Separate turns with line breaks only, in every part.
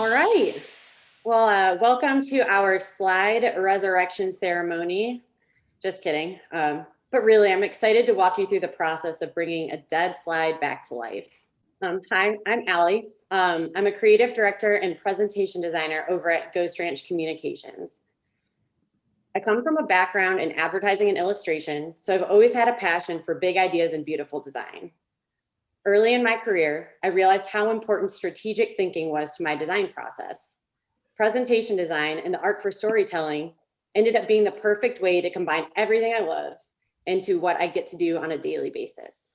All right. Well, welcome to our slide resurrection ceremony. Just kidding. But really, I'm excited to walk you through the process of bringing a dead slide back to life. Hi, I'm Allie. I'm a creative director and presentation designer over at GhostRanch Communications. I come from a background in advertising and illustration, so I've always had a passion for big ideas and beautiful design. Early in my career, I realized how important strategic thinking was to my design process. Presentation design and the art for storytelling ended up being the perfect way to combine everything I love into what I get to do on a daily basis.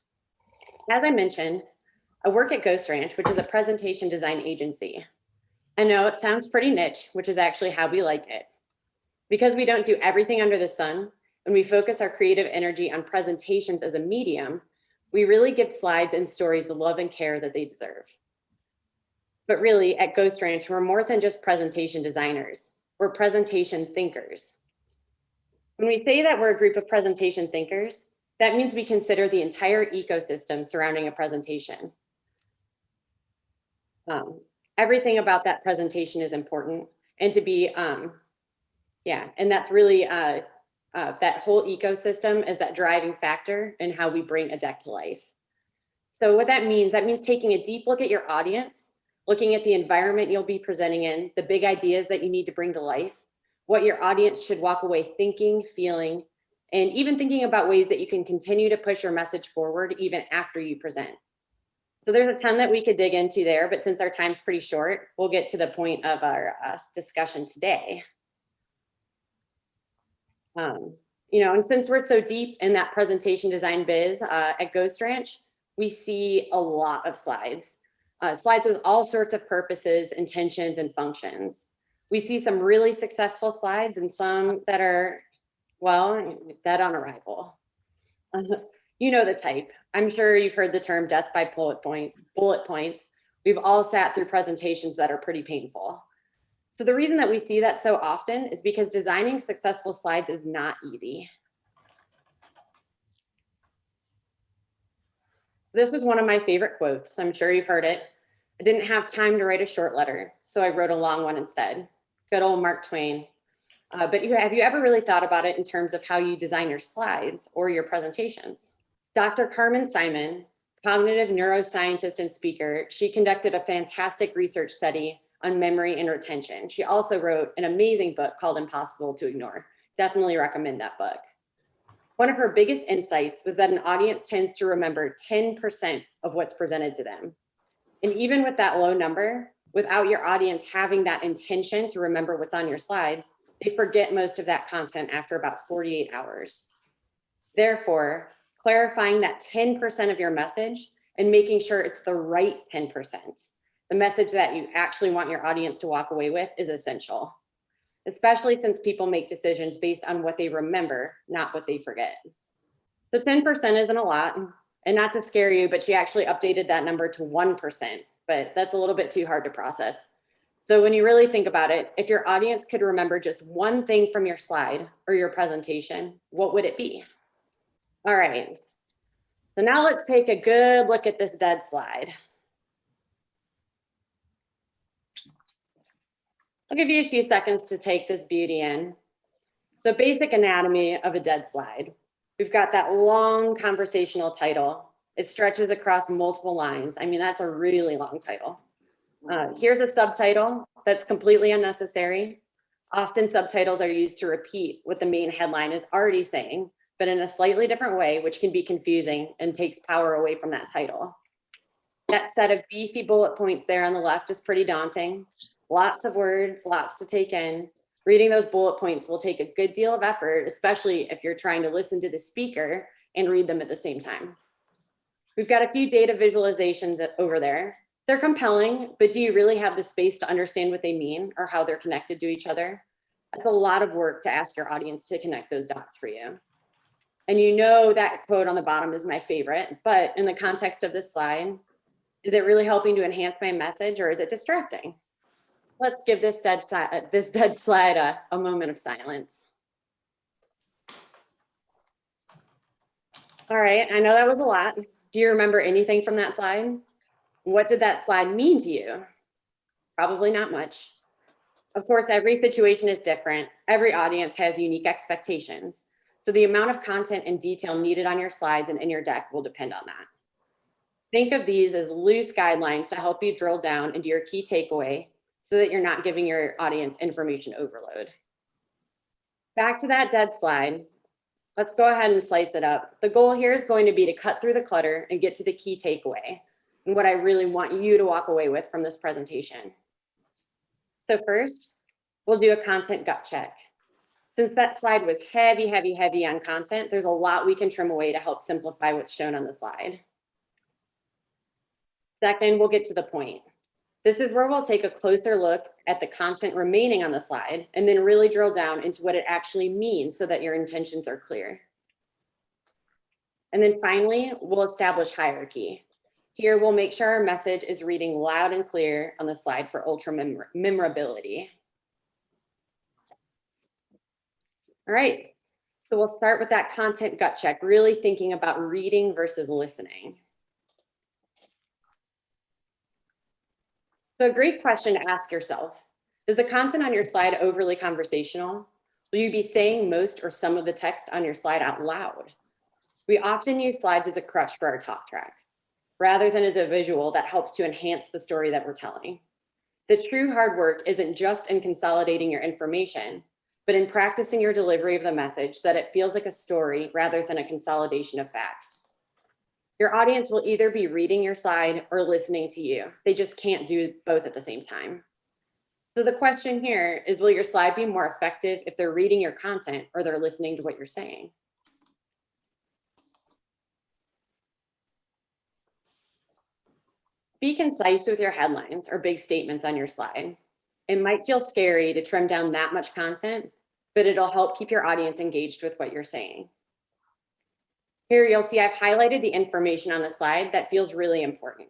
As I mentioned, I work at GhostRanch, which is a presentation design agency. I know it sounds pretty niche, which is actually how we like it. Because we don't do everything under the sun, and we focus our creative energy on presentations as a medium, we really give slides and stories the love and care that they deserve. But really, at GhostRanch, we're more than just presentation designers. We're presentation thinkers. When we say that we're a group of presentation thinkers, that means we consider the entire ecosystem surrounding a presentation. Everything about that presentation is important, and to be, and that's really, that whole ecosystem is that driving factor in how we bring a deck to life. So what that means taking a deep look at your audience, looking at the environment you'll be presenting in, the big ideas that you need to bring to life, what your audience should walk away thinking, feeling, and even thinking about ways that you can continue to push your message forward even after you present. So there's a ton that we could dig into there, but since our time's pretty short, we'll get to the point of our discussion today. And since we're so deep in that presentation design biz at GhostRanch, we see a lot of slides. Slides with all sorts of purposes, intentions, and functions. We see some really successful slides and some that are, well, dead on arrival. You know the type. I'm sure you've heard the term death by bullet points. We've all sat through presentations that are pretty painful. So the reason that we see that so often is because designing successful slides is not easy. This is one of my favorite quotes. I'm sure you've heard it. I didn't have time to write a short letter, so I wrote a long one instead. Good old Mark Twain. But have you ever really thought about it in terms of how you design your slides or your presentations? Dr. Carmen Simon, cognitive neuroscientist and speaker, she conducted a fantastic research study on memory and retention. She also wrote an amazing book called Impossible to Ignore. Definitely recommend that book. One of her biggest insights was that an audience tends to remember 10% of what's presented to them. And even with that low number, without your audience having that intention to remember what's on your slides, they forget most of that content after about 48 hours. Therefore, clarifying that 10% of your message and making sure it's the right 10%, the message that you actually want your audience to walk away with, is essential, especially since people make decisions based on what they remember, not what they forget. So 10% isn't a lot, and not to scare you, but she actually updated that number to 1%, but that's a little bit too hard to process. So when you really think about it, if your audience could remember just one thing from your slide or your presentation, what would it be? All right, so now let's take a good look at this dead slide. I'll give you a few seconds to take this beauty in. So basic anatomy of a dead slide. We've got that long conversational title. It stretches across multiple lines. I mean, that's a really long title. Here's a subtitle that's completely unnecessary. Often subtitles are used to repeat what the main headline is already saying, but in a slightly different way, which can be confusing and takes power away from that title. That set of beefy bullet points there on the left is pretty daunting. Lots of words, lots to take in. Reading those bullet points will take a good deal of effort, especially if you're trying to listen to the speaker and read them at the same time. We've got a few data visualizations over there. They're compelling, but do you really have the space to understand what they mean or how they're connected to each other? That's a lot of work to ask your audience to connect those dots for you. And you know that quote on the bottom is my favorite, but in the context of this slide, is it really helping to enhance my message or is it distracting? Let's give this dead slide a moment of silence. All right, I know that was a lot. Do you remember anything from that slide? What did that slide mean to you? Probably not much. Of course, every situation is different. Every audience has unique expectations. So the amount of content and detail needed on your slides and in your deck will depend on that. Think of these as loose guidelines to help you drill down into your key takeaway so that you're not giving your audience information overload. Back to that dead slide. Let's go ahead and slice it up. The goal here is going to be to cut through the clutter and get to the key takeaway and what I really want you to walk away with from this presentation. So first, we'll do a content gut check. Since that slide was heavy, heavy, heavy on content, there's a lot we can trim away to help simplify what's shown on the slide. Second, we'll get to the point. This is where we'll take a closer look at the content remaining on the slide and then really drill down into what it actually means so that your intentions are clear. And then finally, we'll establish hierarchy. Here, we'll make sure our message is reading loud and clear on the slide for ultra memorability. All right, so we'll start with that content gut check, really thinking about reading versus listening. So a great question to ask yourself, is the content on your slide overly conversational? Will you be saying most or some of the text on your slide out loud? We often use slides as a crutch for our talk track, rather than as a visual that helps to enhance the story that we're telling. The true hard work isn't just in consolidating your information, but in practicing your delivery of the message so that it feels like a story rather than a consolidation of facts. Your audience will either be reading your slide or listening to you. They just can't do both at the same time. So the question here is, will your slide be more effective if they're reading your content or they're listening to what you're saying? Be concise with your headlines or big statements on your slide. It might feel scary to trim down that much content, but it'll help keep your audience engaged with what you're saying. Here you'll see I've highlighted the information on the slide that feels really important.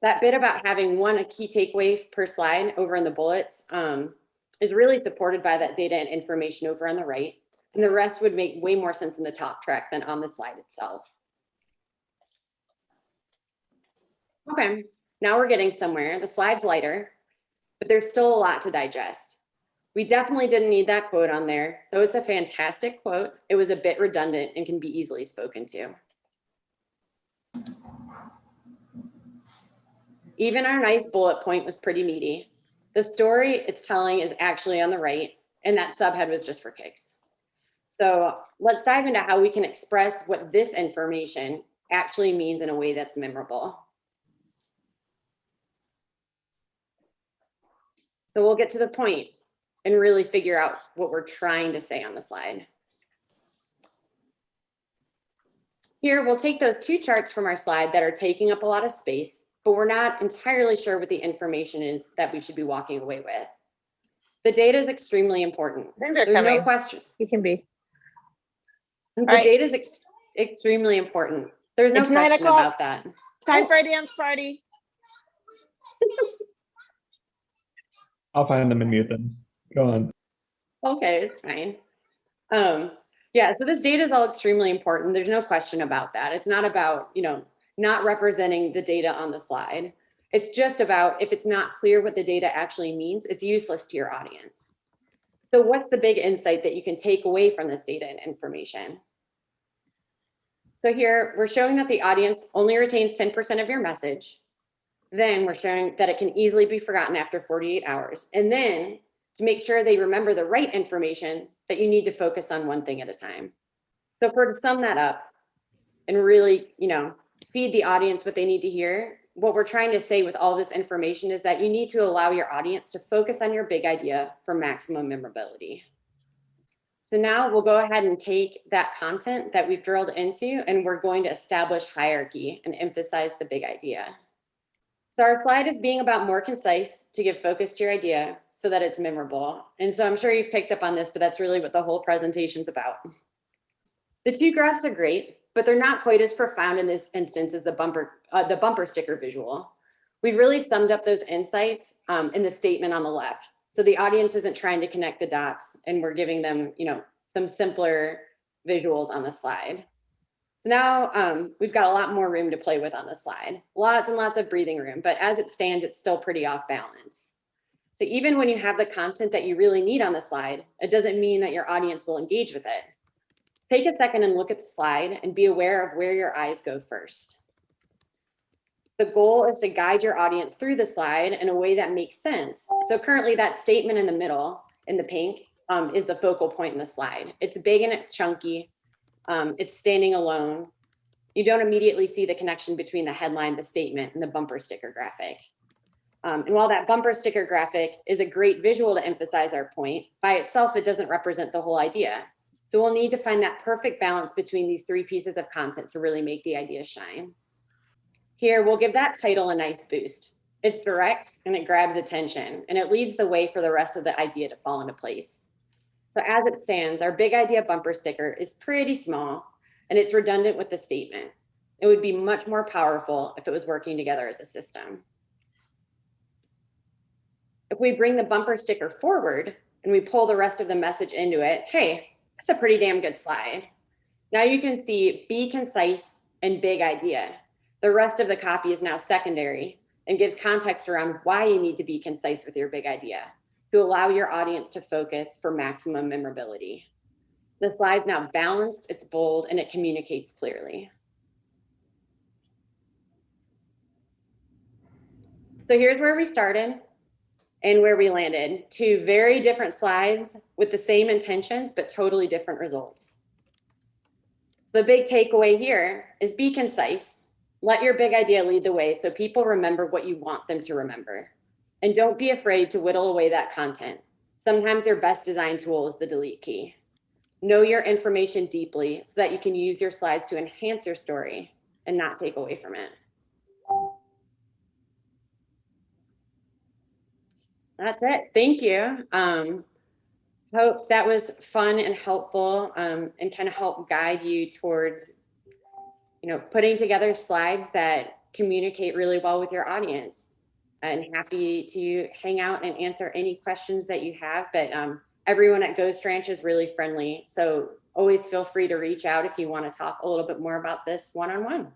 That bit about having a key takeaway per slide over in the bullets is really supported by that data and information over on the right. And the rest would make way more sense in the talk track than on the slide itself. Okay, now we're getting somewhere. The slide's lighter, but there's still a lot to digest. We definitely didn't need that quote on there, though it's a fantastic quote. It was a bit redundant and can be easily spoken to. Even our nice bullet point was pretty meaty. The story it's telling is actually on the right, and that subhead was just for kicks. So let's dive into how we can express what this information actually means in a way that's memorable. So we'll get to the point and really figure out what we're trying to say on the slide. Here, we'll take those two charts from our slide that are taking up a lot of space, but we're not entirely sure what the information is that we should be walking away with. The data is extremely important. There's no question.
You can be.
The data is extremely important. There's no question about that.
It's time for a dance party.
I'll find them and mute them. Go on.
Okay, it's fine. Yeah, so this data is all extremely important. There's no question about that. It's not about, not representing the data on the slide. It's just about if it's not clear what the data actually means, it's useless to your audience. So what's the big insight that you can take away from this data and information? So here we're showing that the audience only retains 10% of your message. Then we're showing that it can easily be forgotten after 48 hours. And then to make sure they remember the right information, that you need to focus on one thing at a time. So to sum that up and really, feed the audience what they need to hear, what we're trying to say with all this information is that you need to allow your audience to focus on your big idea for maximum memorability. So now we'll go ahead and take that content that we've drilled into, and we're going to establish hierarchy and emphasize the big idea. So our slide is being about more concise to give focus to your idea so that it's memorable. And so I'm sure you've picked up on this, but that's really what the whole presentation's about. The two graphs are great, but they're not quite as profound in this instance as the bumper sticker visual. We've really summed up those insights in the statement on the left. So the audience isn't trying to connect the dots, and we're giving them, some simpler visuals on the slide. So now we've got a lot more room to play with on the slide. Lots and lots of breathing room, but as it stands, it's still pretty off balance. So even when you have the content that you really need on the slide, it doesn't mean that your audience will engage with it. Take a second and look at the slide and be aware of where your eyes go first. The goal is to guide your audience through the slide in a way that makes sense. So currently that statement in the middle, in the pink, is the focal point in the slide. It's big and it's chunky. It's standing alone. You don't immediately see the connection between the headline, the statement, and the bumper sticker graphic. And while that bumper sticker graphic is a great visual to emphasize our point, by itself, it doesn't represent the whole idea. So we'll need to find that perfect balance between these three pieces of content to really make the idea shine. Here, we'll give that title a nice boost. It's direct and it grabs attention, and it leads the way for the rest of the idea to fall into place. So as it stands, our big idea bumper sticker is pretty small and it's redundant with the statement. It would be much more powerful if it was working together as a system. If we bring the bumper sticker forward and we pull the rest of the message into it, hey, that's a pretty damn good slide. Now you can see be concise and big idea. The rest of the copy is now secondary and gives context around why you need to be concise with your big idea to allow your audience to focus for maximum memorability. The slide's now balanced, it's bold, and it communicates clearly. So here's where we started and where we landed. Two very different slides with the same intentions, but totally different results. The big takeaway here is be concise. Let your big idea lead the way so people remember what you want them to remember. And don't be afraid to whittle away that content. Sometimes your best design tool is the delete key. Know your information deeply so that you can use your slides to enhance your story and not take away from it. That's it. Thank you. Hope that was fun and helpful and kind of help guide you towards, putting together slides that communicate really well with your audience. And happy to hang out and answer any questions that you have. But everyone at GhostRanch is really friendly. So always feel free to reach out if you want to talk a little bit more about this one-on-one.